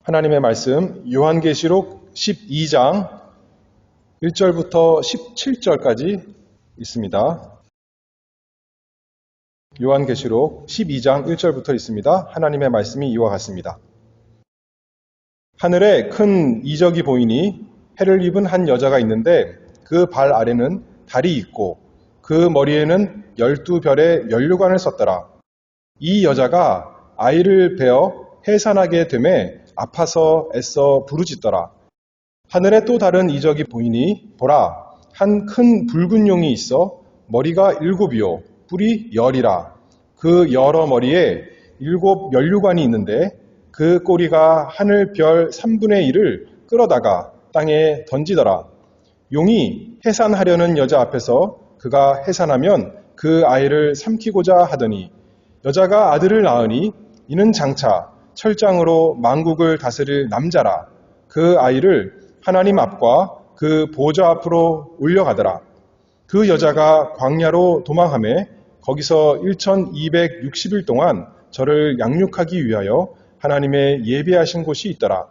하나님의 말씀 요한계시록 12장 1절부터 17절까지 있습니다. 요한계시록 12장 1절부터 있습니다. 하나님의 말씀이 이와 같습니다. 하늘에 큰 이적이 보이니 해를 입은 한 여자가 있는데 그 발 아래는 달이 있고 그 머리에는 12별의 면류관을 썼더라. 이 여자가 아이를 베어 해산하게 되매 아파서 애써 부르짖더라. 하늘에 또 다른 이적이 보이니 보라, 한 큰 붉은 용이 있어 머리가 7이요 뿔이 10이라. 그 여러 머리에 7 면류관이 있는데 그 꼬리가 하늘 별 3분의 1을 끌어다가 땅에 던지더라. 용이 해산하려는 여자 앞에서 그가 해산하면 그 아이를 삼키고자 하더니 여자가 아들을 낳으니 이는 장차 철장으로 만국을 다스릴 남자라. 그 아이를 하나님 앞과 그 보좌 앞으로 올려가더라. 그 여자가 광야로 도망하매 거기서 1260일 동안 저를 양육하기 위하여 하나님의 예비하신 곳이 있더라.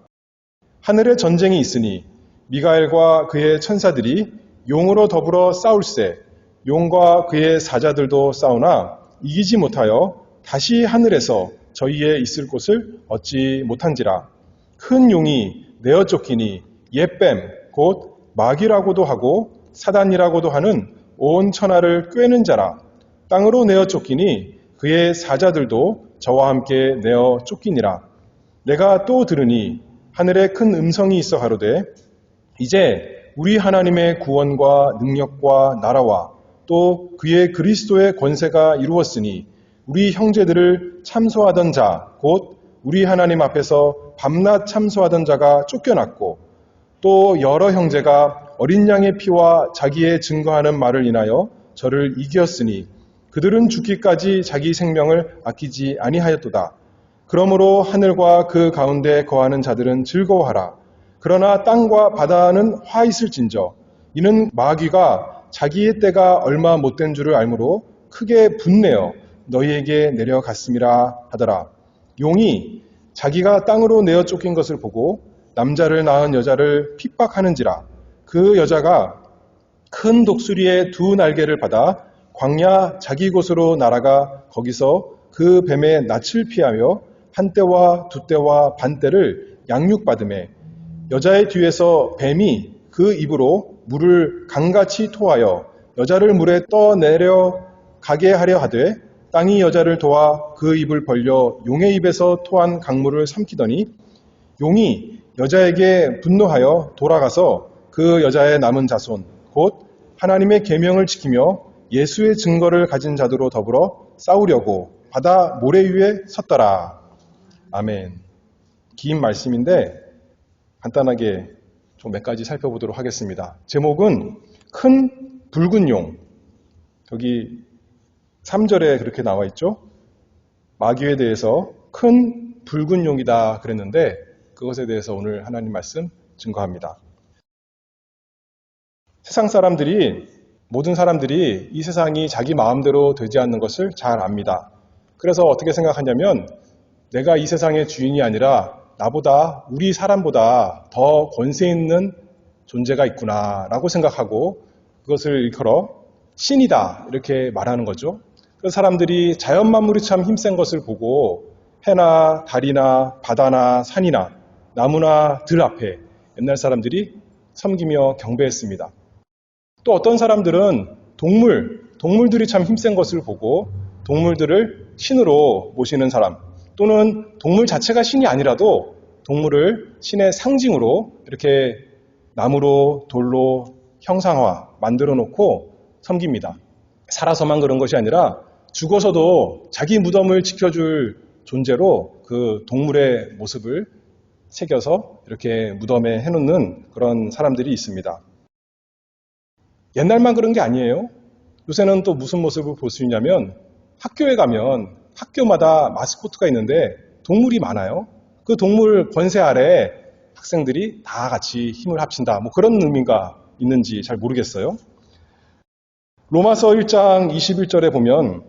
하늘에 전쟁이 있으니 미가엘과 그의 천사들이 용으로 더불어 싸울세. 용과 그의 사자들도 싸우나 이기지 못하여 다시 하늘에서 저희의 있을 곳을 얻지 못한지라. 큰 용이 내어 쫓기니 옛뱀 곧 마귀라고도 하고 사단이라고도 하는 온 천하를 꿰는 자라. 땅으로 내어 쫓기니 그의 사자들도 저와 함께 내어 쫓기니라. 내가 또 들으니 하늘에 큰 음성이 있어 가로되 이제 우리 하나님의 구원과 능력과 나라와 또 그의 그리스도의 권세가 이루었으니 우리 형제들을 참소하던 자 곧 우리 하나님 앞에서 밤낮 참소하던 자가 쫓겨났고 또 여러 형제가 어린 양의 피와 자기의 증거하는 말을 인하여 저를 이기었으니 그들은 죽기까지 자기 생명을 아끼지 아니하였도다. 그러므로 하늘과 그 가운데 거하는 자들은 즐거워하라. 그러나 땅과 바다는 화 있을진저 이는 마귀가 자기의 때가 얼마 못된 줄을 알므로 크게 분내어 너희에게 내려갔음이라 하더라. 용이 자기가 땅으로 내어 쫓긴 것을 보고 남자를 낳은 여자를 핍박하는지라. 그 여자가 큰 독수리의 2 날개를 받아 광야 자기 곳으로 날아가 거기서 그 뱀의 낯을 피하며 한 떼와 2 떼와 반 떼를 양육받으매 여자의 뒤에서 뱀이 그 입으로 물을 강같이 토하여 여자를 물에 떠내려 가게 하려 하되 땅이 여자를 도와 그 입을 벌려 용의 입에서 토한 강물을 삼키더니 용이 여자에게 분노하여 돌아가서 그 여자의 남은 자손 곧 하나님의 계명을 지키며 예수의 증거를 가진 자들로 더불어 싸우려고 바다 모래 위에 섰더라. 아멘. 긴 말씀인데 간단하게 좀 몇 가지 살펴보도록 하겠습니다. 제목은 큰 붉은 용. 여기 3절에 그렇게 나와 있죠. 마귀에 대해서 큰 붉은 용이다 그랬는데 그것에 대해서 오늘 하나님 말씀 증거합니다. 세상 사람들이 모든 사람들이 이 세상이 자기 마음대로 되지 않는 것을 잘 압니다. 그래서 어떻게 생각하냐면 내가 이 세상의 주인이 아니라 나보다 우리 사람보다 더 권세 있는 존재가 있구나라고 생각하고 그것을 일컬어 신이다 이렇게 말하는 거죠. 그래서 사람들이 자연 만물이 참 힘센 것을 보고 해나 달이나 바다나 산이나 나무나 들 앞에 옛날 사람들이 섬기며 경배했습니다. 또 어떤 사람들은 동물들이 참 힘센 것을 보고 동물들을 신으로 모시는 사람 또는 동물 자체가 신이 아니라도 동물을 신의 상징으로 이렇게 나무로 돌로 형상화 만들어 놓고 섬깁니다. 살아서만 그런 것이 아니라 죽어서도 자기 무덤을 지켜줄 존재로 그 동물의 모습을 새겨서 이렇게 무덤에 해놓는 그런 사람들이 있습니다. 옛날만 그런 게 아니에요. 요새는 또 무슨 모습을 볼 수 있냐면 학교에 가면 학교마다 마스코트가 있는데 동물이 많아요. 그 동물 권세 아래 학생들이 다 같이 힘을 합친다. 뭐 그런 의미가 있는지 잘 모르겠어요. 로마서 1장 21절에 보면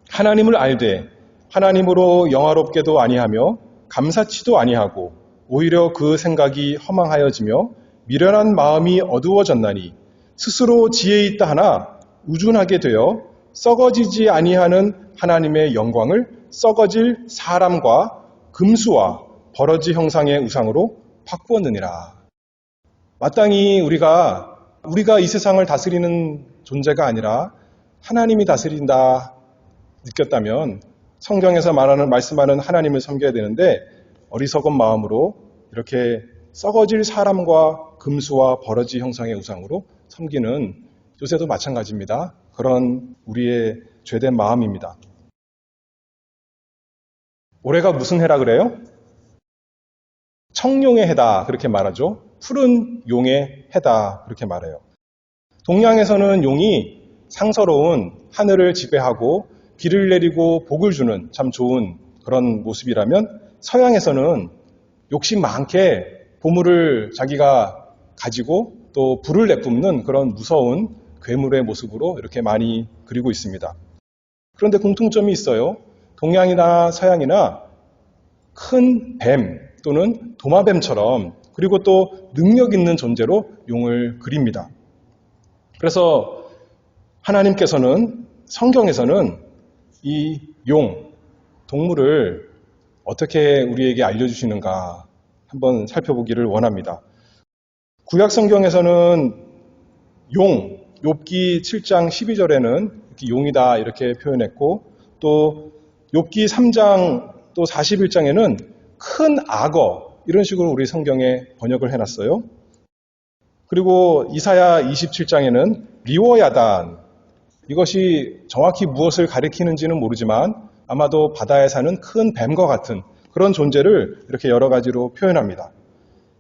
하나님을 알되 하나님으로 영화롭게도 아니하며 감사치도 아니하고 오히려 그 생각이 허망하여지며 미련한 마음이 어두워졌나니 스스로 지혜 있다 하나 우둔하게 되어 썩어지지 아니하는 하나님의 영광을 썩어질 사람과 금수와 버러지 형상의 우상으로 바꾸었느니라. 마땅히 우리가 이 세상을 다스리는 존재가 아니라 하나님이 다스린다 느꼈다면 성경에서 말씀하는 하나님을 섬겨야 되는데 어리석은 마음으로 이렇게 썩어질 사람과 금수와 버러지 형상의 우상으로 섬기는 요새도 마찬가지입니다. 그런 우리의 죄된 마음입니다. 올해가 무슨 해라 그래요? 청룡의 해다 그렇게 말하죠. 푸른 용의 해다 그렇게 말해요. 동양에서는 용이 상서로운 하늘을 지배하고 비를 내리고 복을 주는 참 좋은 그런 모습이라면 서양에서는 욕심 많게 보물을 자기가 가지고 또 불을 내뿜는 그런 무서운 괴물의 모습으로 이렇게 많이 그리고 있습니다. 그런데 공통점이 있어요. 동양이나 서양이나 큰 뱀 또는 도마뱀처럼 그리고 또 능력 있는 존재로 용을 그립니다. 그래서 하나님께서는 성경에서는 이 용, 동물을 어떻게 우리에게 알려주시는가 한번 살펴보기를 원합니다. 구약 성경에서는 용, 욥기 7장 12절에는 용이다 이렇게 표현했고 또 욥기 3장 또 41장에는 큰 악어 이런 식으로 우리 성경에 번역을 해놨어요. 그리고 이사야 27장에는 리워야단 이것이 정확히 무엇을 가리키는지는 모르지만 아마도 바다에 사는 큰 뱀과 같은 그런 존재를 이렇게 여러 가지로 표현합니다.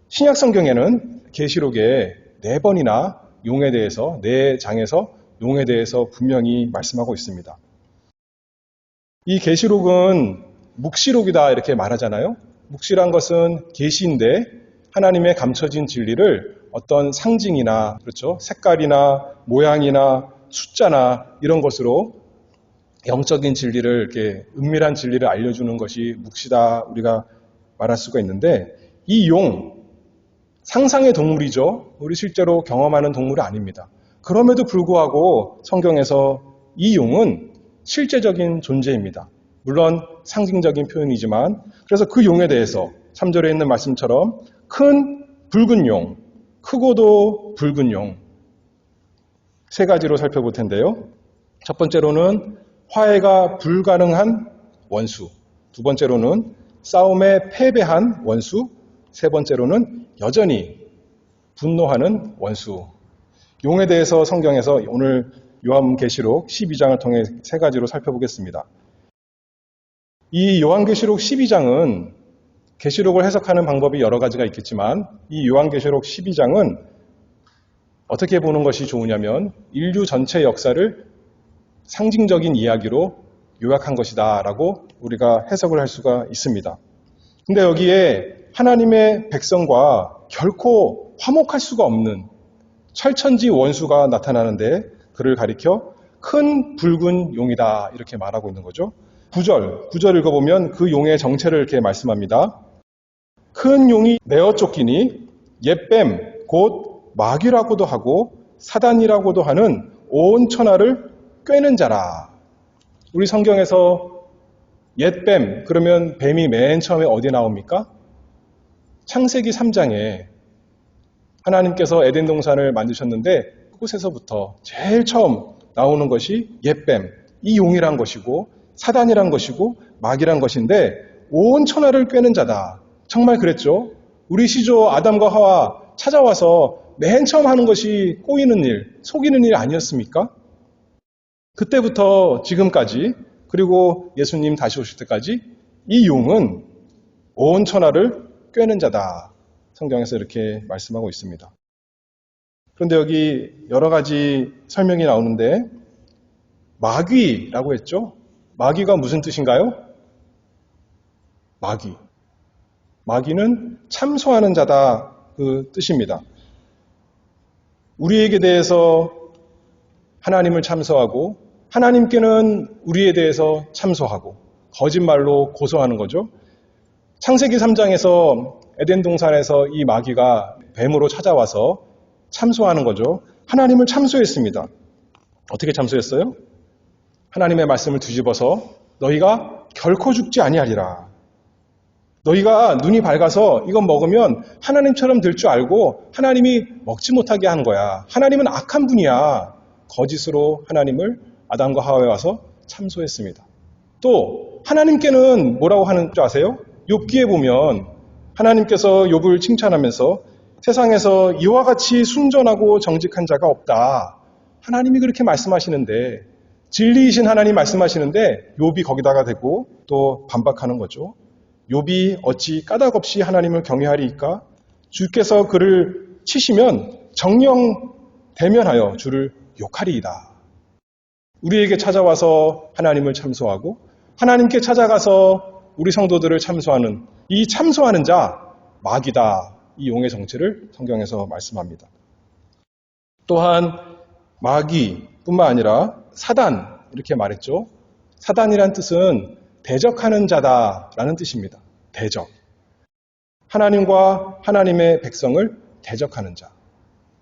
신약 성경에는 계시록에 4번이나 용에 대해서 4장에서 용에 대해서 분명히 말씀하고 있습니다. 이 계시록은 묵시록이다 이렇게 말하잖아요. 묵시란 것은 계시인데 하나님의 감춰진 진리를 어떤 상징이나 그렇죠 색깔이나 모양이나 숫자나 이런 것으로 영적인 진리를 이렇게 은밀한 진리를 알려주는 것이 묵시다 우리가 말할 수가 있는데 이 용 상상의 동물이죠. 우리 실제로 경험하는 동물은 아닙니다. 그럼에도 불구하고 성경에서 이 용은 실제적인 존재입니다. 물론 상징적인 표현이지만 그래서 그 용에 대해서 3절에 있는 말씀처럼 큰 붉은 용, 크고도 붉은 용 3가지로 살펴볼 텐데요. 첫 번째로는 화해가 불가능한 원수, 두 번째로는 싸움에 패배한 원수, 세 번째로는 여전히 분노하는 원수. 용에 대해서 성경에서 오늘 요한계시록 12장을 통해 3가지로 살펴보겠습니다. 이 요한계시록 12장은 계시록을 해석하는 방법이 여러 가지가 있겠지만 이 요한계시록 12장은 어떻게 보는 것이 좋으냐면 인류 전체 역사를 상징적인 이야기로 요약한 것이다 라고 우리가 해석을 할 수가 있습니다. 근데 여기에 하나님의 백성과 결코 화목할 수가 없는 철천지 원수가 나타나는데 그를 가리켜 큰 붉은 용이다 이렇게 말하고 있는 거죠. 9절 읽어보면 그 용의 정체를 이렇게 말씀합니다. 큰 용이 내어 쫓기니 옛뱀 곧 마귀라고도 하고 사단이라고도 하는 온 천하를 꿰는 자라. 우리 성경에서 옛뱀 그러면 뱀이 맨 처음에 어디 나옵니까? 창세기 3장에 하나님께서 에덴 동산을 만드셨는데 그곳에서부터 제일 처음 나오는 것이 옛뱀, 이 용이란 것이고 사단이란 것이고 마귀란 것인데 온 천하를 꿰는 자다. 정말 그랬죠. 우리 시조 아담과 하와 찾아와서 맨 처음 하는 것이 꼬이는 일, 속이는 일 아니었습니까? 그때부터 지금까지 그리고 예수님 다시 오실 때까지 이 용은 온 천하를 꿰는 자다. 성경에서 이렇게 말씀하고 있습니다. 그런데 여기 여러 가지 설명이 나오는데 마귀라고 했죠? 마귀가 무슨 뜻인가요? 마귀. 마귀는 참소하는 자다 그 뜻입니다. 우리에게 대해서 하나님을 참소하고 하나님께는 우리에 대해서 참소하고 거짓말로 고소하는 거죠. 창세기 3장에서 에덴 동산에서 이 마귀가 뱀으로 찾아와서 참소하는 거죠. 하나님을 참소했습니다. 어떻게 참소했어요? 하나님의 말씀을 뒤집어서 너희가 결코 죽지 아니하리라. 너희가 눈이 밝아서 이건 먹으면 하나님처럼 될 줄 알고 하나님이 먹지 못하게 한 거야. 하나님은 악한 분이야. 거짓으로 하나님을 아담과 하와에 와서 참소했습니다. 또 하나님께는 뭐라고 하는 줄 아세요? 욥기에 보면 하나님께서 욥을 칭찬하면서 세상에서 이와 같이 순전하고 정직한 자가 없다. 하나님이 그렇게 말씀하시는데, 진리이신 하나님 말씀하시는데 욥이 거기다가 대고 또 반박하는 거죠. 욥이 어찌 까닭 없이 하나님을 경외하리이까? 주께서 그를 치시면 정령 대면하여 주를 욕하리이다. 우리에게 찾아와서 하나님을 참소하고 하나님께 찾아가서 우리 성도들을 참소하는 이 참소하는 자 마귀다. 이 용의 정체를 성경에서 말씀합니다. 또한 마귀뿐만 아니라 사단 이렇게 말했죠. 사단이란 뜻은 대적하는 자다라는 뜻입니다. 대적. 하나님과 하나님의 백성을 대적하는 자.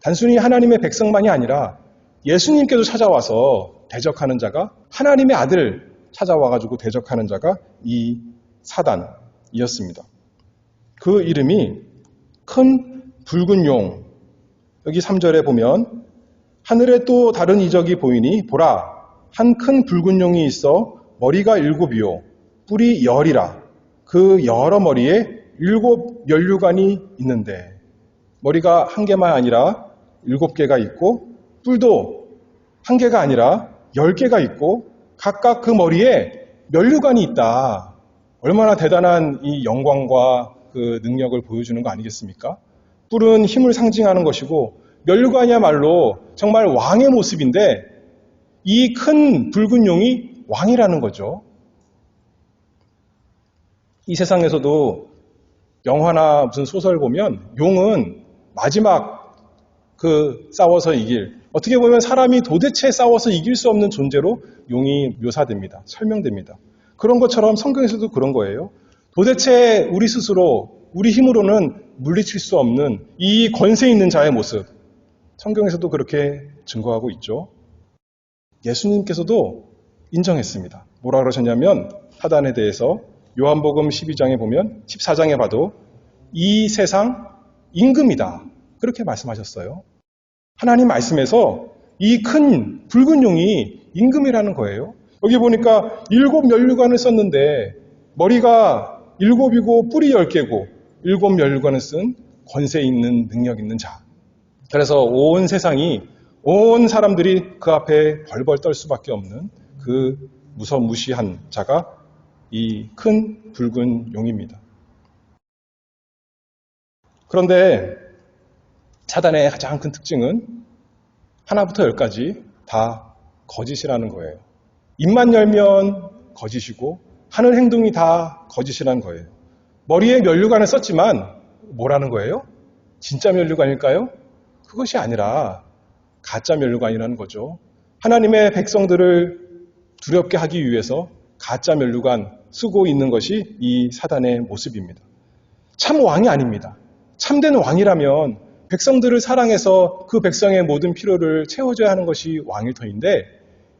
단순히 하나님의 백성만이 아니라 예수님께도 찾아와서 대적하는 자가 하나님의 아들 찾아와가지고 대적하는 자가 이 사단이었습니다. 그 이름이 큰 붉은 용. 여기 3절에 보면 하늘에 또 다른 이적이 보이니 보라 한 큰 붉은 용이 있어 머리가 7이요 뿔이 10이라. 그 여러 머리에 7 면류관이 있는데 머리가 한 개만 아니라 7개가 있고 뿔도 한 개가 아니라 10개가 있고 각각 그 머리에 면류관이 있다. 얼마나 대단한 이 영광과 그 능력을 보여주는 거 아니겠습니까? 뿔은 힘을 상징하는 것이고 면류관이야말로 정말 왕의 모습인데 이 큰 붉은 용이 왕이라는 거죠. 이 세상에서도 영화나 무슨 소설 보면 용은 마지막 싸워서 이길, 어떻게 보면 사람이 도대체 싸워서 이길 수 없는 존재로 용이 묘사됩니다. 설명됩니다. 그런 것처럼 성경에서도 그런 거예요. 도대체 우리 스스로, 우리 힘으로는 물리칠 수 없는 이 권세 있는 자의 모습. 성경에서도 그렇게 증거하고 있죠. 예수님께서도 인정했습니다. 뭐라 그러셨냐면 사단에 대해서 요한복음 12장에 보면 14장에 봐도 이 세상 임금이다. 그렇게 말씀하셨어요. 하나님 말씀에서 이 큰 붉은 용이 임금이라는 거예요. 여기 보니까 7 면류관을 썼는데 머리가 7이고 뿔이 10개고 7 면류관을 쓴 권세 있는 능력 있는 자. 그래서 온 세상이 온 사람들이 그 앞에 벌벌 떨 수밖에 없는 그 무서무시한 자가 이 큰 붉은 용입니다. 그런데 사단의 가장 큰 특징은 하나부터 10까지 다 거짓이라는 거예요. 입만 열면 거짓이고 하는 행동이 다 거짓이라는 거예요. 머리에 면류관을 썼지만 뭐라는 거예요? 진짜 면류관일까요? 그것이 아니라 가짜 면류관이라는 거죠. 하나님의 백성들을 두렵게 하기 위해서 가짜 면류관 쓰고 있는 것이 이 사단의 모습입니다. 참 왕이 아닙니다. 참된 왕이라면 백성들을 사랑해서 그 백성의 모든 필요를 채워줘야 하는 것이 왕일 터인데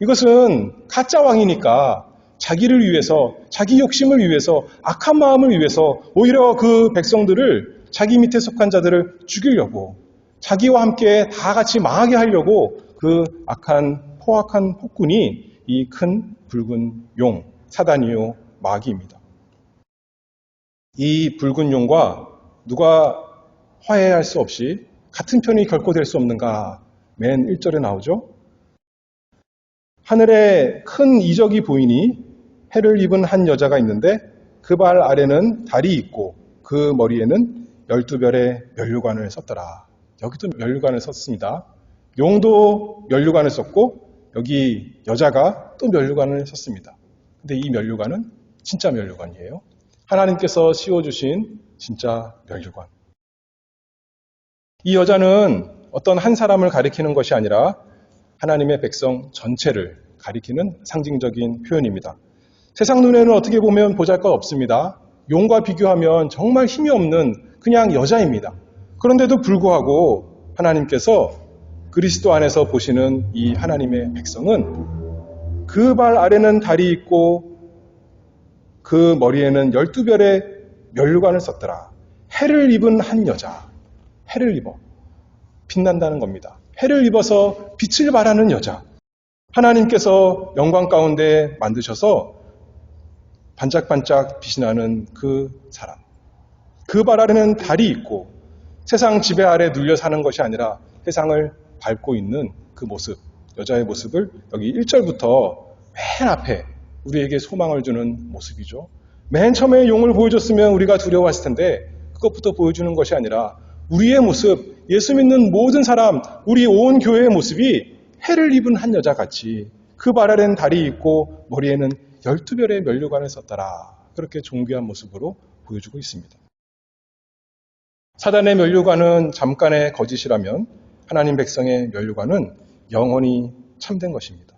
이것은 가짜 왕이니까 자기를 위해서, 자기 욕심을 위해서, 악한 마음을 위해서 오히려 그 백성들을, 자기 밑에 속한 자들을 죽이려고, 자기와 함께 다 같이 망하게 하려고 그 악한 포악한 폭군이 이 큰 붉은 용, 사단이요 마귀입니다. 이 붉은 용과 누가 화해할 수 없이 같은 편이 결코 될 수 없는가? 맨 1절에 나오죠. 하늘에 큰 이적이 보이니 해를 입은 한 여자가 있는데 그 발 아래는 달이 있고 그 머리에는 12별의 면류관을 썼더라. 여기도 면류관을 썼습니다. 용도 면류관을 썼고 여기 여자가 또 면류관을 썼습니다. 근데 이 면류관은 진짜 면류관이에요. 하나님께서 씌워주신 진짜 면류관. 이 여자는 어떤 한 사람을 가리키는 것이 아니라 하나님의 백성 전체를 가리키는 상징적인 표현입니다. 세상 눈에는 어떻게 보면 보잘것 없습니다. 용과 비교하면 정말 힘이 없는 그냥 여자입니다. 그런데도 불구하고 하나님께서 그리스도 안에서 보시는 이 하나님의 백성은 그 발 아래는 달이 있고 그 머리에는 12별의 면류관을 썼더라. 해를 입은 한 여자, 해를 입어 빛난다는 겁니다. 해를 입어서 빛을 발하는 여자. 하나님께서 영광 가운데 만드셔서 반짝반짝 빛이 나는 그 사람. 그 발 아래는 달이 있고 세상 지배 아래 눌려 사는 것이 아니라 세상을 밟고 있는 그 모습, 여자의 모습을 여기 1절부터 맨 앞에 우리에게 소망을 주는 모습이죠. 맨 처음에 용을 보여줬으면 우리가 두려워했을 텐데 그것부터 보여주는 것이 아니라 우리의 모습, 예수 믿는 모든 사람, 우리 온 교회의 모습이 해를 입은 한 여자같이 그 발 아래는 달이 있고 머리에는 12별의 면류관을 썼더라. 그렇게 존귀한 모습으로 보여주고 있습니다. 사단의 면류관은 잠깐의 거짓이라면 하나님 백성의 면류관은 영원히 참된 것입니다.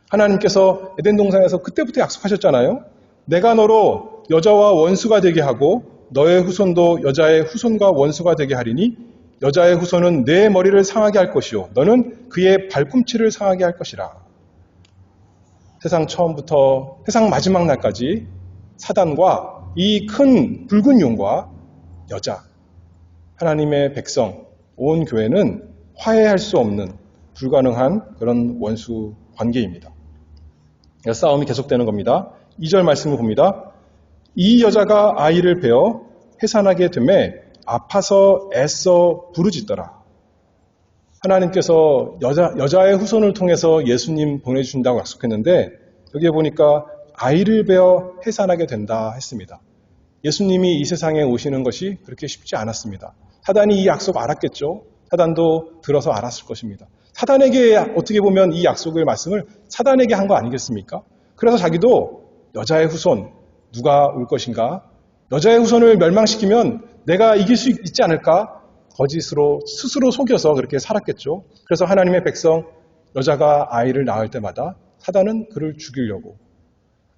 하나님께서 에덴 동산에서 그때부터 약속하셨잖아요. 내가 너로 여자와 원수가 되게 하고 너의 후손도 여자의 후손과 원수가 되게 하리니 여자의 후손은 내 머리를 상하게 할 것이요 너는 그의 발꿈치를 상하게 할 것이라. 세상 처음부터 세상 마지막 날까지 사단과 이 큰 붉은 용과 여자, 하나님의 백성, 온 교회는 화해할 수 없는 불가능한 그런 원수 관계입니다. 싸움이 계속되는 겁니다. 2절 말씀을 봅니다. 이 여자가 아이를 베어 해산하게 되매 아파서 애써 부르짖더라. 하나님께서 여자의 후손을 통해서 예수님 보내주신다고 약속했는데 여기에 보니까 아이를 베어 해산하게 된다 했습니다. 예수님이 이 세상에 오시는 것이 그렇게 쉽지 않았습니다. 사단이 이 약속 알았겠죠. 사단도 들어서 알았을 것입니다. 사단에게 어떻게 보면 이 약속의 말씀을 사단에게 한 거 아니겠습니까? 그래서 자기도 여자의 후손 누가 올 것인가? 여자의 후손을 멸망시키면 내가 이길 수 있지 않을까? 거짓으로 스스로 속여서 그렇게 살았겠죠. 그래서 하나님의 백성 여자가 아이를 낳을 때마다 사단은 그를 죽이려고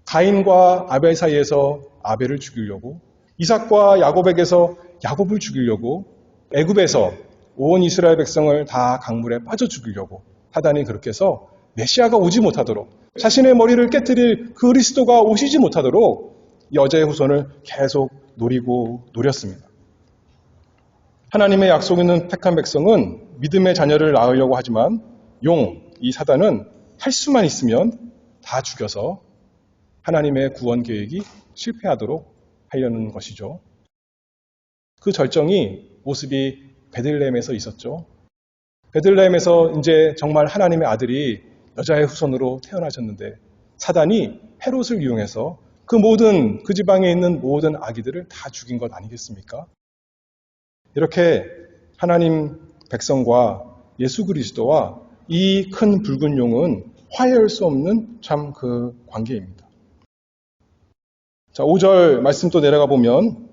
가인과 아벨 사이에서 아벨을 죽이려고 이삭과 야곱에게서 야곱을 죽이려고 애굽에서 온 이스라엘 백성을 다 강물에 빠져 죽이려고 사단이 그렇게 해서 메시아가 오지 못하도록 자신의 머리를 깨뜨릴 그리스도가 오시지 못하도록 여자의 후손을 계속 노렸습니다. 하나님의 약속 있는 택한 백성은 믿음의 자녀를 낳으려고 하지만 이 사단은 할 수만 있으면 다 죽여서 하나님의 구원 계획이 실패하도록 하려는 것이죠. 그 절정이 모습이 베들레헴에서 있었죠. 베들레헴에서 이제 정말 하나님의 아들이 여자의 후손으로 태어나셨는데 사단이 헤롯을 이용해서 그 지방에 있는 모든 아기들을 다 죽인 것 아니겠습니까? 이렇게 하나님 백성과 예수 그리스도와 이 큰 붉은 용은 화해할 수 없는 참 그 관계입니다. 자, 5절 말씀 또 내려가 보면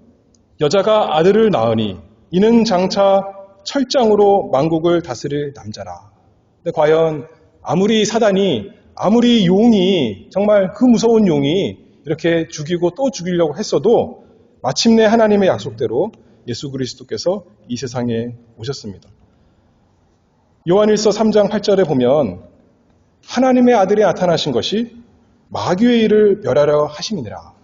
여자가 아들을 낳으니 이는 장차 철장으로 만국을 다스릴 남자라. 근데 과연 아무리 사단이 아무리 용이 정말 그 무서운 용이 이렇게 죽이고 또 죽이려고 했어도 마침내 하나님의 약속대로 예수 그리스도께서 이 세상에 오셨습니다. 요한일서 3장 8절에 보면 하나님의 아들이 나타나신 것이 마귀의 일을 멸하려 하심이니라.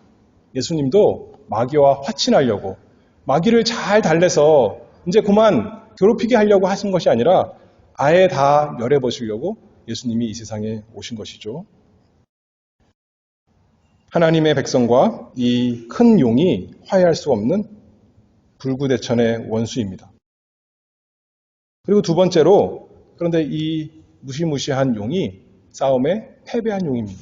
예수님도 마귀와 화친하려고 마귀를 잘 달래서 이제 그만 괴롭히게 하려고 하신 것이 아니라 아예 다 멸해버리려고 예수님이 이 세상에 오신 것이죠. 하나님의 백성과 이 큰 용이 화해할 수 없는 불구대천의 원수입니다. 그리고 두 번째로 그런데 이 무시무시한 용이 싸움에 패배한 용입니다.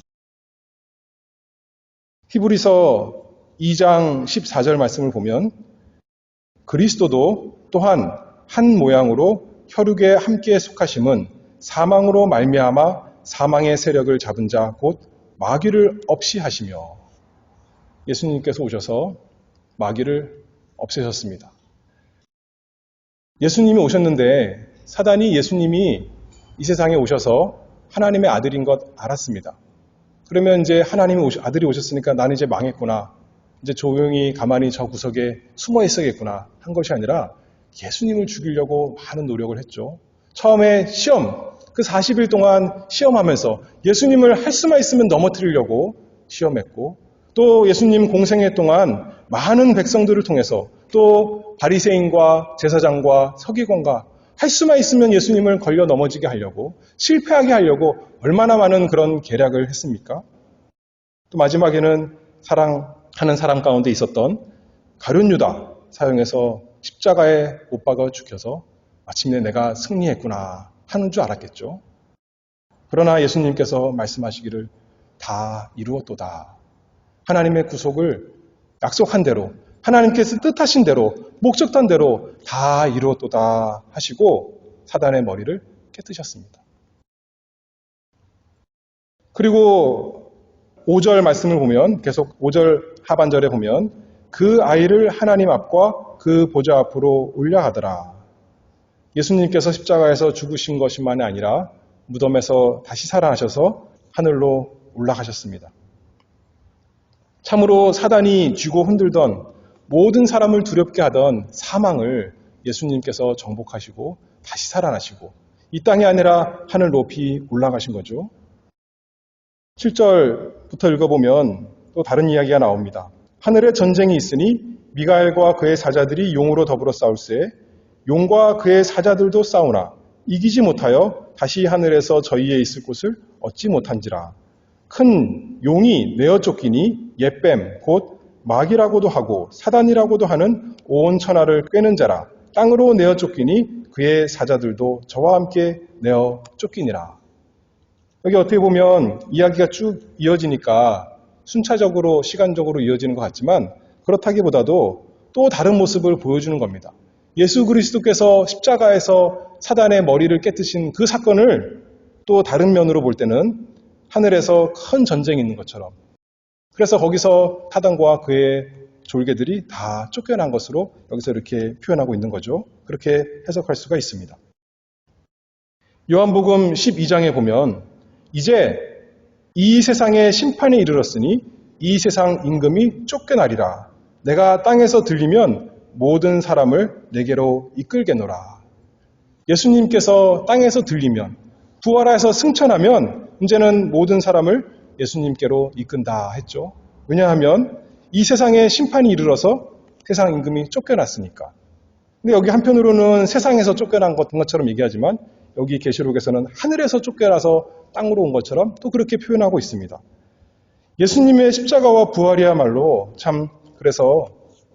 히브리서 2장 14절 말씀을 보면 그리스도도 또한 한 모양으로 혈육에 함께 속하심은 사망으로 말미암아 사망의 세력을 잡은 자 곧 마귀를 없이 하시며 예수님께서 오셔서 마귀를 없애셨습니다. 예수님이 오셨는데 사단이 예수님이 이 세상에 오셔서 하나님의 아들인 것 알았습니다. 그러면 이제 하나님의 아들이 오셨으니까 나는 이제 망했구나. 이제 조용히 가만히 저 구석에 숨어 있어야겠구나 한 것이 아니라 예수님을 죽이려고 많은 노력을 했죠. 처음에 시험, 그 40일 동안 시험하면서 예수님을 할 수만 있으면 넘어뜨리려고 시험했고, 또 예수님 공생애 동안 많은 백성들을 통해서 또 바리새인과 제사장과 서기관과 할 수만 있으면 예수님을 걸려 넘어지게 하려고, 실패하게 하려고 얼마나 많은 그런 계략을 했습니까? 또 마지막에는 사랑하는 사람 가운데 있었던 가룟 유다 사용해서 십자가에 못 박아 죽여서 마침내 내가 승리했구나 하는 줄 알았겠죠. 그러나 예수님께서 말씀하시기를 다 이루었도다. 하나님의 구속을 약속한 대로, 하나님께서 뜻하신 대로, 목적한 대로 다 이루었도다 하시고 사단의 머리를 깨뜨셨습니다. 그리고 5절 말씀을 보면, 계속 5절 하반절에 보면 그 아이를 하나님 앞과 그 보좌 앞으로 올려가더라. 예수님께서 십자가에서 죽으신 것만이 아니라 무덤에서 다시 살아나셔서 하늘로 올라가셨습니다. 참으로 사단이 쥐고 흔들던 모든 사람을 두렵게 하던 사망을 예수님께서 정복하시고 다시 살아나시고 이 땅이 아니라 하늘 높이 올라가신 거죠. 7절부터 읽어보면 또 다른 이야기가 나옵니다. 하늘에 전쟁이 있으니 미가엘과 그의 사자들이 용으로 더불어 싸울세 용과 그의 사자들도 싸우나 이기지 못하여 다시 하늘에서 저희에 있을 곳을 얻지 못한지라. 큰 용이 내어 쫓기니 옛뱀 곧 마귀라고도 하고 사단이라고도 하는 온 천하를 꿰는 자라. 땅으로 내어 쫓기니 그의 사자들도 저와 함께 내어 쫓기니라. 여기 어떻게 보면 이야기가 쭉 이어지니까 순차적으로 시간적으로 이어지는 것 같지만 그렇다기보다도 또 다른 모습을 보여주는 겁니다. 예수 그리스도께서 십자가에서 사단의 머리를 깨뜨신 그 사건을 또 다른 면으로 볼 때는 하늘에서 큰 전쟁이 있는 것처럼, 그래서 거기서 사단과 그의 졸개들이 다 쫓겨난 것으로 여기서 이렇게 표현하고 있는 거죠. 그렇게 해석할 수가 있습니다. 요한복음 12장에 보면 이제 이 세상의 심판에 이르렀으니 이 세상 임금이 쫓겨나리라. 내가 땅에서 들리면 모든 사람을 내게로 이끌게노라. 예수님께서 땅에서 들리면, 부활해서 승천하면 이제는 모든 사람을 예수님께로 이끈다 했죠. 왜냐하면 이 세상에 심판이 이르러서 세상 임금이 쫓겨났으니까. 근데 여기 한편으로는 세상에서 쫓겨난 것처럼 얘기하지만 여기 계시록에서는 하늘에서 쫓겨나서 땅으로 온 것처럼 또 그렇게 표현하고 있습니다. 예수님의 십자가와 부활이야말로 참, 그래서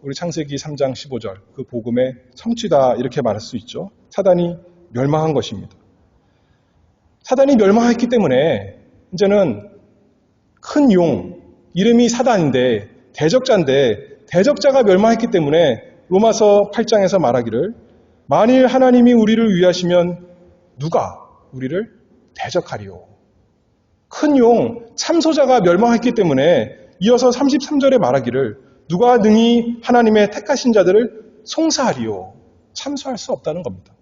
우리 창세기 3장 15절 그 복음의 성취다 이렇게 말할 수 있죠. 사단이 멸망한 것입니다. 사단이 멸망했기 때문에 이제는 큰 용, 이름이 사단인데 대적자인데 대적자가 멸망했기 때문에 로마서 8장에서 말하기를 만일 하나님이 우리를 위하시면 누가 우리를 대적하리요. 큰 용, 참소자가 멸망했기 때문에 이어서 33절에 말하기를 누가 능히 하나님의 택하신 자들을 송사하리요. 참소할 수 없다는 겁니다.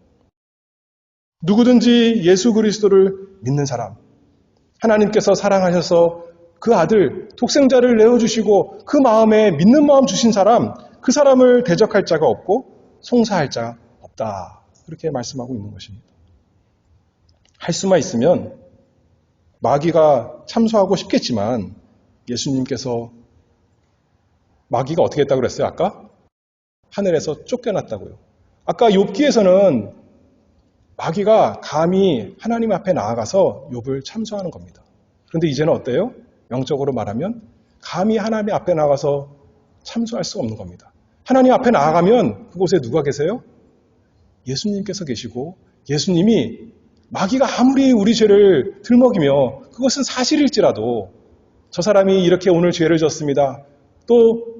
누구든지 예수 그리스도를 믿는 사람, 하나님께서 사랑하셔서 그 아들, 독생자를 내어주시고 그 마음에 믿는 마음 주신 사람, 그 사람을 대적할 자가 없고 송사할 자가 없다. 그렇게 말씀하고 있는 것입니다. 할 수만 있으면 마귀가 참소하고 싶겠지만 예수님께서 마귀가 어떻게 했다고 그랬어요? 아까? 하늘에서 쫓겨났다고요. 아까 욥기에서는 마귀가 감히 하나님 앞에 나아가서 욥을 참소하는 겁니다. 그런데 이제는 어때요? 영적으로 말하면 감히 하나님 앞에 나가서 참소할 수 없는 겁니다. 하나님 앞에 나아가면 그곳에 누가 계세요? 예수님께서 계시고 예수님이 마귀가 아무리 우리 죄를 들먹이며 그것은 사실일지라도 저 사람이 이렇게 오늘 죄를 졌습니다. 또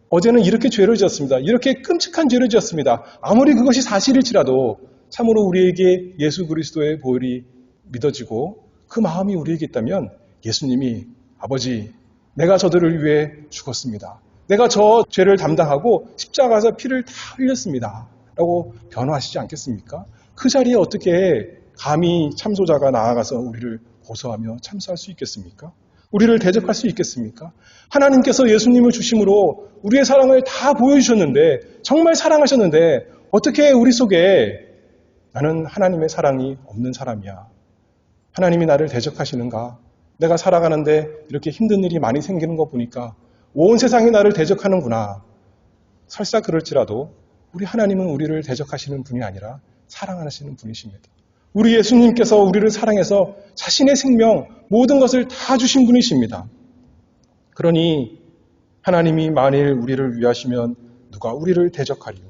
어제는 이렇게 죄를 지었습니다. 이렇게 끔찍한 죄를 지었습니다. 아무리 그것이 사실일지라도 참으로 우리에게 예수 그리스도의 보혈이 믿어지고 그 마음이 우리에게 있다면 예수님이 아버지, 내가 저들을 위해 죽었습니다. 내가 저 죄를 담당하고 십자가에서 피를 다 흘렸습니다. 라고 변호하시지 않겠습니까? 그 자리에 어떻게 감히 참소자가 나아가서 우리를 고소하며 참소할 수 있겠습니까? 우리를 대적할 수 있겠습니까? 하나님께서 예수님을 주심으로 우리의 사랑을 다 보여주셨는데, 정말 사랑하셨는데 어떻게 우리 속에 나는 하나님의 사랑이 없는 사람이야, 하나님이 나를 대적하시는가, 내가 살아가는데 이렇게 힘든 일이 많이 생기는 거 보니까 온 세상이 나를 대적하는구나. 설사 그럴지라도 우리 하나님은 우리를 대적하시는 분이 아니라 사랑하시는 분이십니다. 우리 예수님께서 우리를 사랑해서 자신의 생명, 모든 것을 다 주신 분이십니다. 그러니 하나님이 만일 우리를 위하시면 누가 우리를 대적하리요?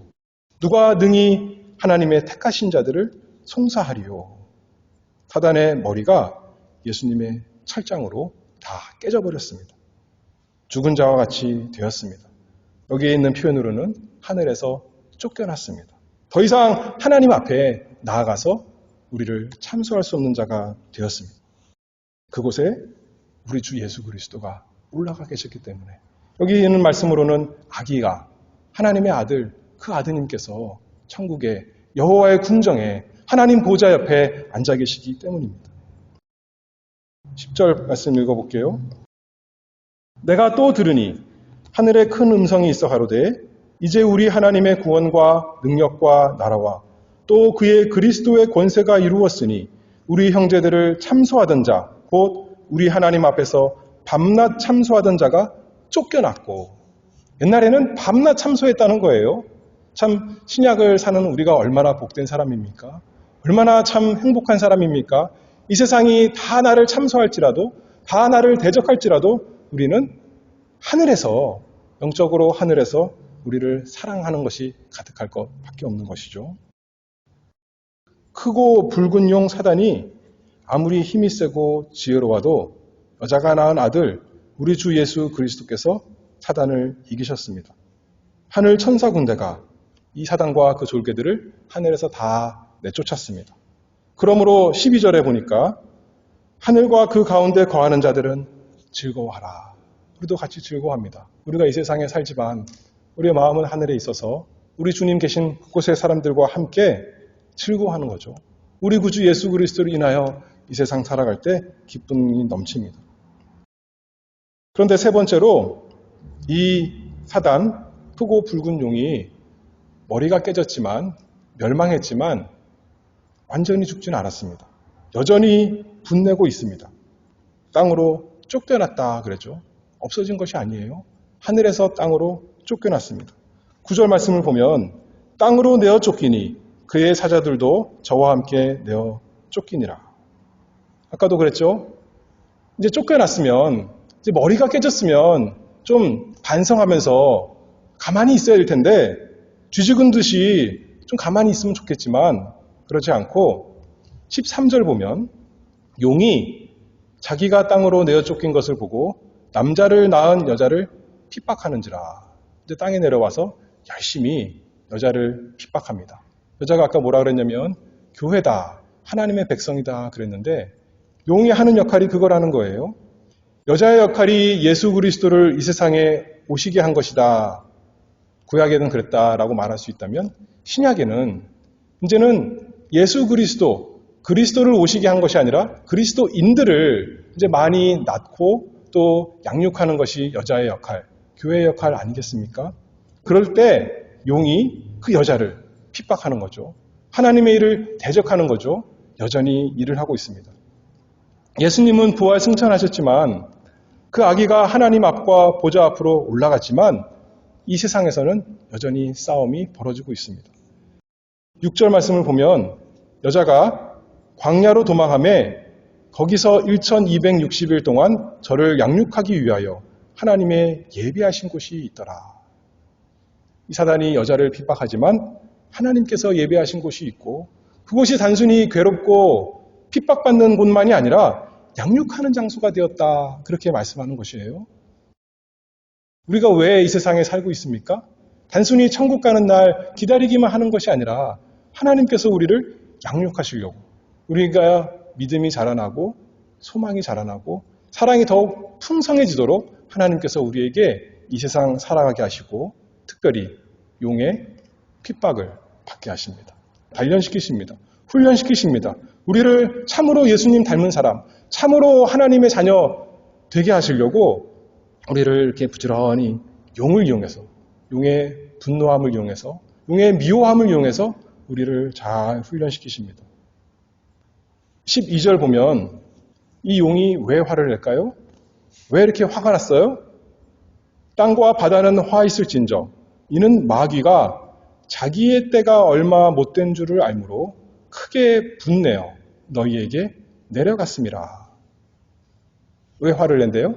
누가 능히 하나님의 택하신 자들을 송사하리요? 사단의 머리가 예수님의 철장으로 다 깨져버렸습니다. 죽은 자와 같이 되었습니다. 여기에 있는 표현으로는 하늘에서 쫓겨났습니다. 더 이상 하나님 앞에 나아가서 우리를 참소할 수 없는 자가 되었습니다. 그곳에 우리 주 예수 그리스도가 올라가 계셨기 때문에, 여기 있는 말씀으로는 아기가, 하나님의 아들, 그 아드님께서 천국의 여호와의 궁정에 하나님 보좌 옆에 앉아 계시기 때문입니다. 10절 말씀 읽어볼게요. 내가 또 들으니 하늘에 큰 음성이 있어 가로되 이제 우리 하나님의 구원과 능력과 나라와 또 그의 그리스도의 권세가 이루었으니 우리 형제들을 참소하던 자, 곧 우리 하나님 앞에서 밤낮 참소하던 자가 쫓겨났고. 옛날에는 밤낮 참소했다는 거예요. 참 신약을 사는 우리가 얼마나 복된 사람입니까? 얼마나 참 행복한 사람입니까? 이 세상이 다 나를 참소할지라도, 다 나를 대적할지라도 우리는 하늘에서, 영적으로 하늘에서 우리를 사랑하는 것이 가득할 것밖에 없는 것이죠. 크고 붉은 용 사단이 아무리 힘이 세고 지혜로워도 여자가 낳은 아들 우리 주 예수 그리스도께서 사단을 이기셨습니다. 하늘 천사 군대가 이 사단과 그 졸개들을 하늘에서 다 내쫓았습니다. 그러므로 12절에 보니까 하늘과 그 가운데 거하는 자들은 즐거워하라. 우리도 같이 즐거워합니다. 우리가 이 세상에 살지만 우리의 마음은 하늘에 있어서 우리 주님 계신 그곳의 사람들과 함께 즐거워하는 거죠. 우리 구주 예수 그리스도를 인하여 이 세상 살아갈 때 기쁨이 넘칩니다. 그런데 세 번째로 이 사단, 크고 붉은 용이 머리가 깨졌지만, 멸망했지만 완전히 죽지는 않았습니다. 여전히 분내고 있습니다. 땅으로 쫓겨났다 그랬죠. 없어진 것이 아니에요. 하늘에서 땅으로 쫓겨났습니다. 9절 말씀을 보면 땅으로 내어 쫓기니 그의 사자들도 저와 함께 내어 쫓기니라. 아까도 그랬죠. 이제 쫓겨났으면, 이제 머리가 깨졌으면 좀 반성하면서 가만히 있어야 될 텐데, 쥐죽은 듯이 좀 가만히 있으면 좋겠지만 그렇지 않고 13절 보면 용이 자기가 땅으로 내어 쫓긴 것을 보고 남자를 낳은 여자를 핍박하는지라. 이제 땅에 내려와서 열심히 여자를 핍박합니다. 여자가 아까 뭐라 그랬냐면 교회다, 하나님의 백성이다 그랬는데, 용이 하는 역할이 그거라는 거예요. 여자의 역할이 예수 그리스도를 이 세상에 오시게 한 것이다. 구약에는 그랬다라고 말할 수 있다면, 신약에는 이제는 예수 그리스도를 오시게 한 것이 아니라 그리스도인들을 이제 많이 낳고 또 양육하는 것이 여자의 역할, 교회의 역할 아니겠습니까? 그럴 때 용이 그 여자를 핍박하는 거죠. 하나님의 일을 대적하는 거죠. 여전히 일을 하고 있습니다. 예수님은 부활 승천하셨지만 그 아기가 하나님 앞과 보좌 앞으로 올라갔지만 이 세상에서는 여전히 싸움이 벌어지고 있습니다. 6절 말씀을 보면 여자가 광야로 도망하며 거기서 1260일 동안 저를 양육하기 위하여 하나님의 예비하신 곳이 있더라. 이 사단이 여자를 핍박하지만 하나님께서 예비하신 곳이 있고, 그곳이 단순히 괴롭고 핍박받는 곳만이 아니라 양육하는 장소가 되었다. 그렇게 말씀하는 것이에요. 우리가 왜 이 세상에 살고 있습니까? 단순히 천국 가는 날 기다리기만 하는 것이 아니라 하나님께서 우리를 양육하시려고, 우리가 믿음이 자라나고 소망이 자라나고 사랑이 더욱 풍성해지도록 하나님께서 우리에게 이 세상 살아가게 하시고, 특별히 용의 핍박을 받게 하십니다. 단련시키십니다. 훈련시키십니다. 우리를 참으로 예수님 닮은 사람, 참으로 하나님의 자녀, 되게 하시려고 우리를 이렇게 부지런히 용을 이용해서, 용의 분노함을 이용해서, 용의 미워함을 이용해서 우리를 잘 훈련시키십니다. 12절 보면 이 용이 왜 화를 낼까요? 왜 이렇게 화가 났어요? 땅과 바다는 화 있을진저 이는 마귀가 자기의 때가 얼마 못된 줄을 알므로 크게 분내어 너희에게 내려갔음이라. 왜 화를 낸대요?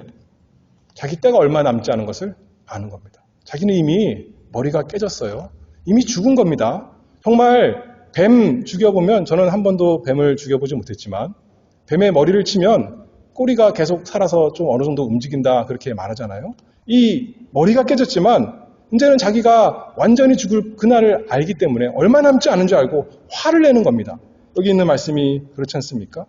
자기 때가 얼마 남지 않은 것을 아는 겁니다. 자기는 이미 머리가 깨졌어요. 이미 죽은 겁니다. 정말 뱀 죽여보면, 저는 한 번도 뱀을 죽여보지 못했지만 뱀의 머리를 치면 꼬리가 계속 살아서 좀 어느 정도 움직인다 그렇게 말하잖아요. 이 머리가 깨졌지만 이제는 자기가 완전히 죽을 그날을 알기 때문에 얼마 남지 않은 줄 알고 화를 내는 겁니다. 여기 있는 말씀이 그렇지 않습니까?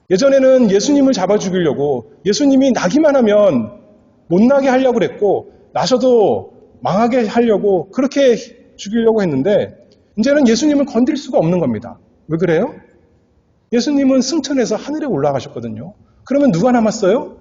예전에는 예수님을 잡아 죽이려고, 예수님이 나기만 하면 못 나게 하려고 그랬고, 나셔도 망하게 하려고 그렇게 죽이려고 했는데, 이제는 예수님을 건드릴 수가 없는 겁니다. 왜 그래요? 예수님은 승천해서 하늘에 올라가셨거든요. 그러면 누가 남았어요?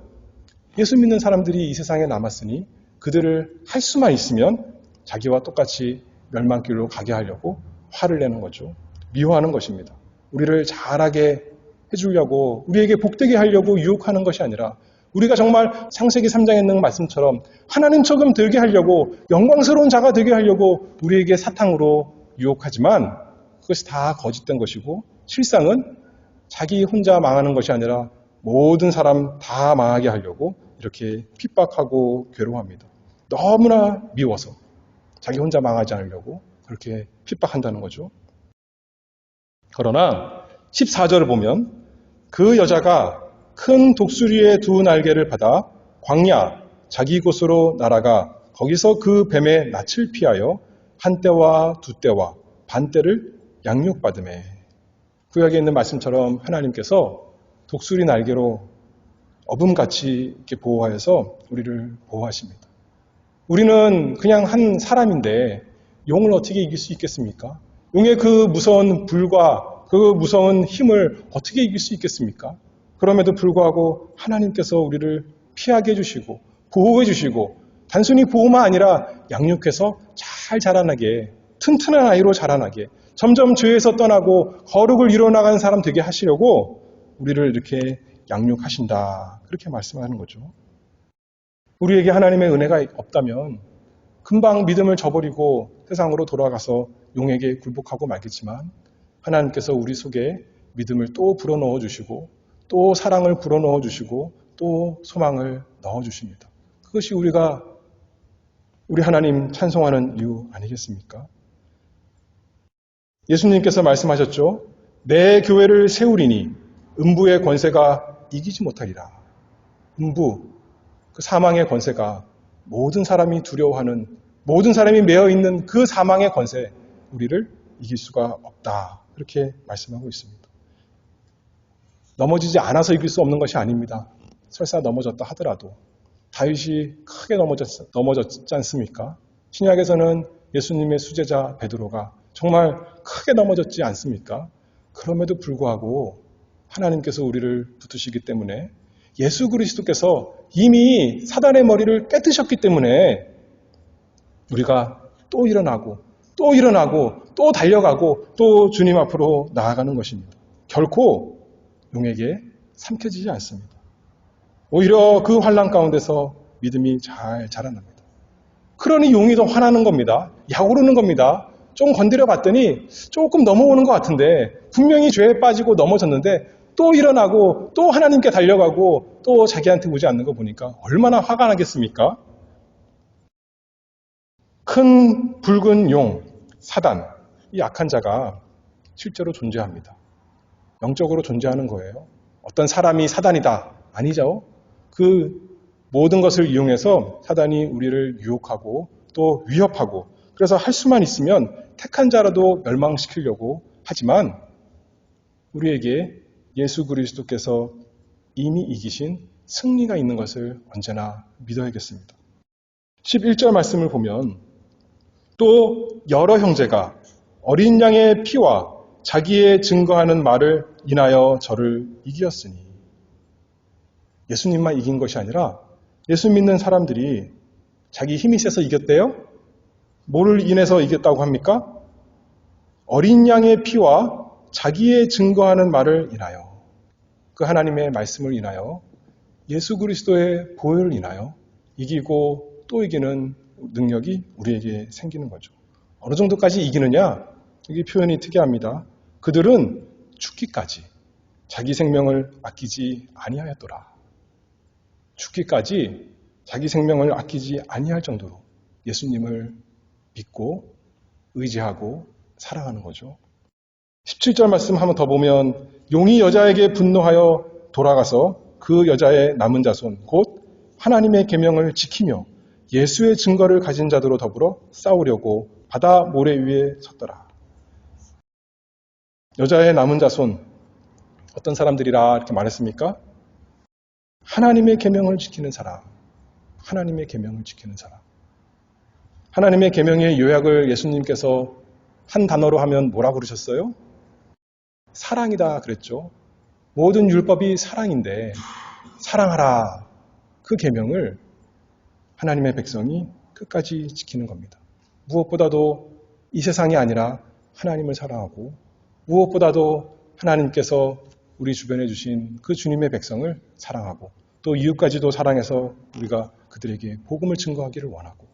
예수 믿는 사람들이 이 세상에 남았으니 그들을 할 수만 있으면 자기와 똑같이 멸망길로 가게 하려고 화를 내는 거죠. 미워하는 것입니다. 우리를 잘하게 해주려고, 우리에게 복되게 하려고 유혹하는 것이 아니라, 우리가 정말 창세기 3장에 있는 말씀처럼 하나님처럼 되게 하려고, 영광스러운 자가 되게 하려고 우리에게 사탕으로 유혹하지만 그것이 다 거짓된 것이고, 실상은 자기 혼자 망하는 것이 아니라 모든 사람 다 망하게 하려고 이렇게 핍박하고 괴로워합니다. 너무나 미워서 자기 혼자 망하지 않으려고 그렇게 핍박한다는 거죠. 그러나 14절을 보면 그 여자가 큰 독수리의 두 날개를 받아 광야 자기 곳으로 날아가 거기서 그 뱀의 낯을 피하여 한 때와 두 때와 반 때를 양육받으매. 구약에 있는 말씀처럼 하나님께서 독수리 날개로 어둠같이 이렇게 보호하여서 우리를 보호하십니다. 우리는 그냥 한 사람인데 용을 어떻게 이길 수 있겠습니까? 용의 그 무서운 불과 그 무서운 힘을 어떻게 이길 수 있겠습니까? 그럼에도 불구하고 하나님께서 우리를 피하게 해주시고 보호해 주시고, 단순히 보호만 아니라 양육해서 잘 자라나게, 튼튼한 아이로 자라나게, 점점 죄에서 떠나고 거룩을 이뤄나가는 사람 되게 하시려고 우리를 이렇게 양육하신다, 그렇게 말씀하는 거죠. 우리에게 하나님의 은혜가 없다면 금방 믿음을 저버리고 세상으로 돌아가서 용에게 굴복하고 말겠지만, 하나님께서 우리 속에 믿음을 또 불어넣어 주시고, 또 사랑을 불어넣어 주시고, 또 소망을 넣어 주십니다. 그것이 우리가 우리 하나님 찬송하는 이유 아니겠습니까? 예수님께서 말씀하셨죠. 내 교회를 세우리니 음부의 권세가 이기지 못하리라. 음부, 그 사망의 권세가, 모든 사람이 두려워하는, 모든 사람이 매여 있는 그 사망의 권세, 우리를 이길 수가 없다, 그렇게 말씀하고 있습니다. 넘어지지 않아서 이길 수 없는 것이 아닙니다. 설사 넘어졌다 하더라도 다윗이 크게 넘어졌지 않습니까? 신약에서는 예수님의 수제자 베드로가 정말 크게 넘어졌지 않습니까? 그럼에도 불구하고 하나님께서 우리를 붙드시기 때문에, 예수 그리스도께서 이미 사단의 머리를 깨뜨셨기 때문에 우리가 또 일어나고 또 일어나고 또 달려가고 또 주님 앞으로 나아가는 것입니다. 결코 용에게 삼켜지지 않습니다. 오히려 그 환난 가운데서 믿음이 잘 자라납니다. 그러니 용이 더 화나는 겁니다. 약오르는 겁니다. 좀 건드려 봤더니 조금 넘어오는 것 같은데, 분명히 죄에 빠지고 넘어졌는데 또 일어나고 또 하나님께 달려가고 또 자기한테 오지 않는 거 보니까 얼마나 화가 나겠습니까? 큰 붉은 용, 사단, 이 악한 자가 실제로 존재합니다. 영적으로 존재하는 거예요. 어떤 사람이 사단이다, 아니죠. 그 모든 것을 이용해서 사단이 우리를 유혹하고 또 위협하고, 그래서 할 수만 있으면 택한 자라도 멸망시키려고 하지만, 우리에게 예수 그리스도께서 이미 이기신 승리가 있는 것을 언제나 믿어야겠습니다. 11절 말씀을 보면 또 여러 형제가 어린 양의 피와 자기의 증거하는 말을 인하여 저를 이기었으니, 예수님만 이긴 것이 아니라 예수 믿는 사람들이 자기 힘이 세서 이겼대요? 뭐를 인해서 이겼다고 합니까? 어린 양의 피와 자기의 증거하는 말을 인하여, 그 하나님의 말씀을 인하여, 예수 그리스도의 보혈을 인하여 이기고 또 이기는 능력이 우리에게 생기는 거죠. 어느 정도까지 이기느냐? 이게 표현이 특이합니다. 그들은 죽기까지 자기 생명을 아끼지 아니하였더라. 죽기까지 자기 생명을 아끼지 아니할 정도로 예수님을 믿고 의지하고 사랑하는 거죠. 17절 말씀 한번 더 보면 용이 여자에게 분노하여 돌아가서 그 여자의 남은 자손 곧 하나님의 계명을 지키며 예수의 증거를 가진 자들로 더불어 싸우려고 바다 모래 위에 섰더라. 여자의 남은 자손 어떤 사람들이라 이렇게 말했습니까? 하나님의 계명을 지키는 사람. 하나님의 계명을 지키는 사람. 하나님의 계명의 요약을 예수님께서 한 단어로 하면 뭐라고 그러셨어요? 사랑이다 그랬죠. 모든 율법이 사랑인데 사랑하라. 그 계명을 하나님의 백성이 끝까지 지키는 겁니다. 무엇보다도 이 세상이 아니라 하나님을 사랑하고 무엇보다도 하나님께서 우리 주변에 주신 그 주님의 백성을 사랑하고 또 이웃까지도 사랑해서 우리가 그들에게 복음을 증거하기를 원하고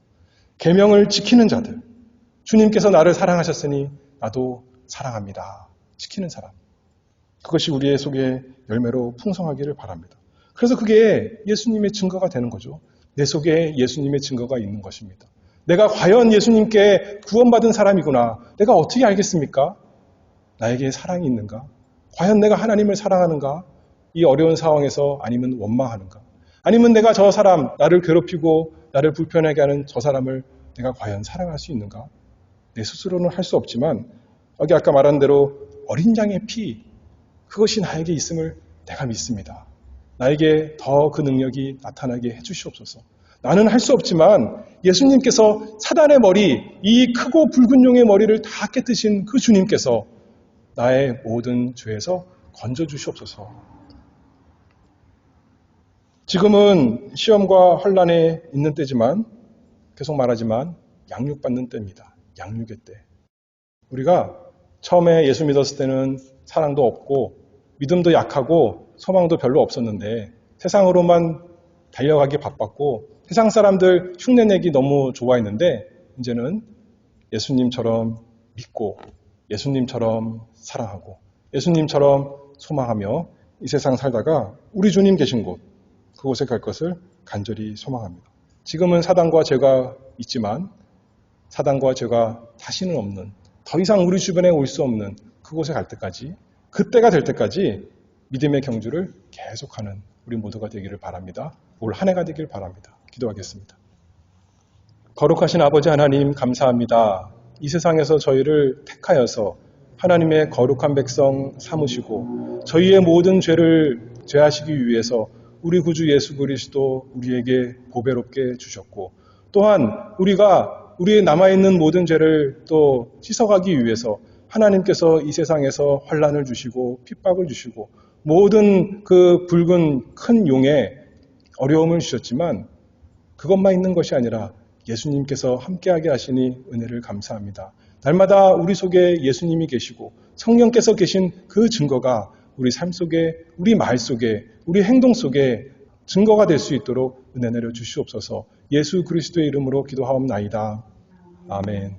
계명을 지키는 자들, 주님께서 나를 사랑하셨으니 나도 사랑합니다. 지키는 사람. 그것이 우리의 속에 열매로 풍성하기를 바랍니다. 그래서 그게 예수님의 증거가 되는 거죠. 내 속에 예수님의 증거가 있는 것입니다. 내가 과연 예수님께 구원받은 사람이구나. 내가 어떻게 알겠습니까? 나에게 사랑이 있는가? 과연 내가 하나님을 사랑하는가? 이 어려운 상황에서 아니면 원망하는가? 아니면 내가 저 사람, 나를 괴롭히고 나를 불편하게 하는 저 사람을 내가 과연 사랑할 수 있는가? 내 스스로는 할 수 없지만 여기 아까 말한 대로 어린 양의 피, 그것이 나에게 있음을 내가 믿습니다. 나에게 더 그 능력이 나타나게 해주시옵소서. 나는 할 수 없지만 예수님께서 사단의 머리, 이 크고 붉은 용의 머리를 다 깨뜨신 그 주님께서 나의 모든 죄에서 건져주시옵소서. 지금은 시험과 환난에 있는 때지만 계속 말하지만 양육받는 때입니다. 양육의 때. 우리가 처음에 예수 믿었을 때는 사랑도 없고 믿음도 약하고 소망도 별로 없었는데 세상으로만 달려가기 바빴고 세상 사람들 흉내내기 너무 좋아했는데 이제는 예수님처럼 믿고 예수님처럼 사랑하고 예수님처럼 소망하며 이 세상 살다가 우리 주님 계신 곳 그곳에 갈 것을 간절히 소망합니다. 지금은 사단과 죄가 있지만 사단과 죄가 다시는 없는 더 이상 우리 주변에 올 수 없는 그곳에 갈 때까지 그때가 될 때까지 믿음의 경주를 계속하는 우리 모두가 되기를 바랍니다. 올 한 해가 되기를 바랍니다. 기도하겠습니다. 거룩하신 아버지 하나님 감사합니다. 이 세상에서 저희를 택하여서 하나님의 거룩한 백성 삼으시고 저희의 모든 죄를 제하시기 위해서 우리 구주 예수 그리스도 우리에게 보배롭게 주셨고 또한 우리가 우리의 남아있는 모든 죄를 또 씻어가기 위해서 하나님께서 이 세상에서 환난을 주시고 핍박을 주시고 모든 그 붉은 큰 용에 어려움을 주셨지만 그것만 있는 것이 아니라 예수님께서 함께하게 하시니 은혜를 감사합니다. 날마다 우리 속에 예수님이 계시고 성령께서 계신 그 증거가 우리 삶 속에, 우리 말 속에, 우리 행동 속에 증거가 될 수 있도록 은혜 내려 주시옵소서. 예수 그리스도의 이름으로 기도하옵나이다. 아멘.